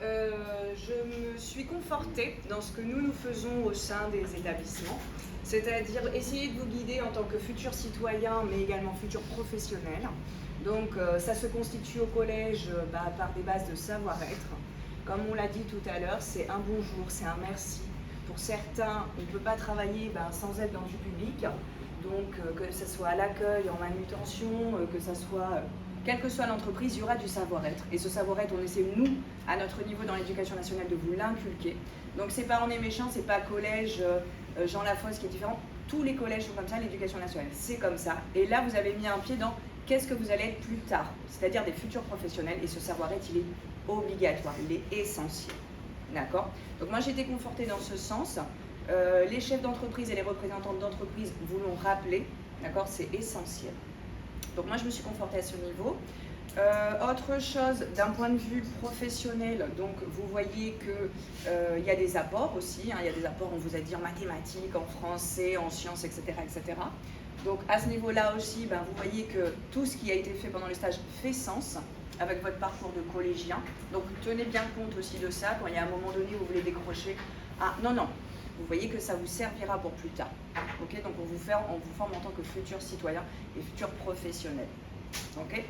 Je me suis confortée dans ce que nous faisons au sein des établissements, c'est-à-dire essayer de vous guider en tant que futur citoyen, mais également futur professionnel. Donc ça se constitue au collège par des bases de savoir-être. Comme on l'a dit tout à l'heure, c'est un bonjour, c'est un merci. Pour certains, on ne peut pas travailler sans être dans du public, donc que ce soit à l'accueil, en manutention, que ce soit... Quelle que soit l'entreprise, il y aura du savoir-être. Et ce savoir-être, on essaie, nous, à notre niveau dans l'éducation nationale, de vous l'inculquer. Donc c'est pas On est méchant, c'est pas collège Jean Lafosse qui est différent. Tous les collèges sont comme ça, l'éducation nationale, c'est comme ça. Et là, vous avez mis un pied dans qu'est-ce que vous allez être plus tard, c'est-à-dire des futurs professionnels. Et ce savoir-être, il est obligatoire, il est essentiel. D'accord? Donc moi, j'ai été confortée dans ce sens. Les chefs d'entreprise et les représentants d'entreprise vous l'ont rappelé. D'accord? C'est essentiel. Donc moi je me suis confortée à ce niveau. Autre chose, d'un point de vue professionnel, donc vous voyez qu'il y a des apports aussi, il y a des apports, on vous a dit en mathématiques, en français, en sciences, etc. etc. Donc à ce niveau-là aussi, vous voyez que tout ce qui a été fait pendant le stage fait sens avec votre parcours de collégien. Donc tenez bien compte aussi de ça, quand il y a un moment donné où vous voulez décrocher. Ah non, non, vous voyez que ça vous servira pour plus tard. Okay, donc on vous forme en tant que futur citoyen et futur professionnel. Okay.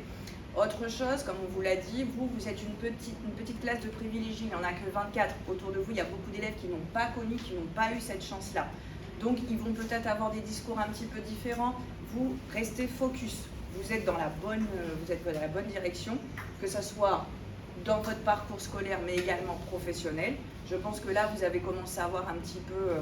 Autre chose, comme on vous l'a dit, vous êtes une petite classe de privilégiés, il n'y en a que 24. Autour de vous, il y a beaucoup d'élèves qui n'ont pas connu, qui n'ont pas eu cette chance-là. Donc ils vont peut-être avoir des discours un petit peu différents. Vous restez focus. Vous êtes dans la bonne direction, que ce soit dans votre parcours scolaire, mais également professionnel. Je pense que là, vous avez commencé à avoir un petit peu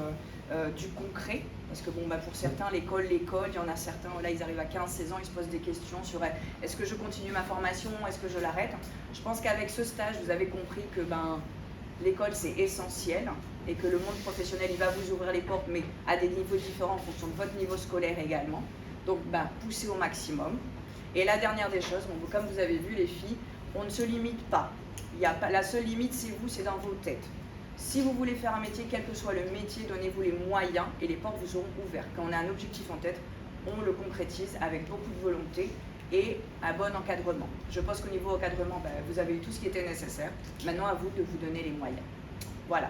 du concret, parce que pour certains, l'école, il y en a certains, là, ils arrivent à 15-16 ans, ils se posent des questions sur est-ce que je continue ma formation, est-ce que je l'arrête. Je pense qu'avec ce stage, vous avez compris que l'école, c'est essentiel, et que le monde professionnel, il va vous ouvrir les portes, mais à des niveaux différents en fonction de votre niveau scolaire également. Donc, poussez au maximum. Et la dernière des choses, comme vous avez vu, les filles, on ne se limite pas. La seule limite, c'est vous, c'est dans vos têtes. Si vous voulez faire un métier, quel que soit le métier, donnez-vous les moyens et les portes vous seront ouvertes. Quand on a un objectif en tête, on le concrétise avec beaucoup de volonté et un bon encadrement. Je pense qu'au niveau encadrement, vous avez eu tout ce qui était nécessaire. Maintenant, à vous de vous donner les moyens. Voilà.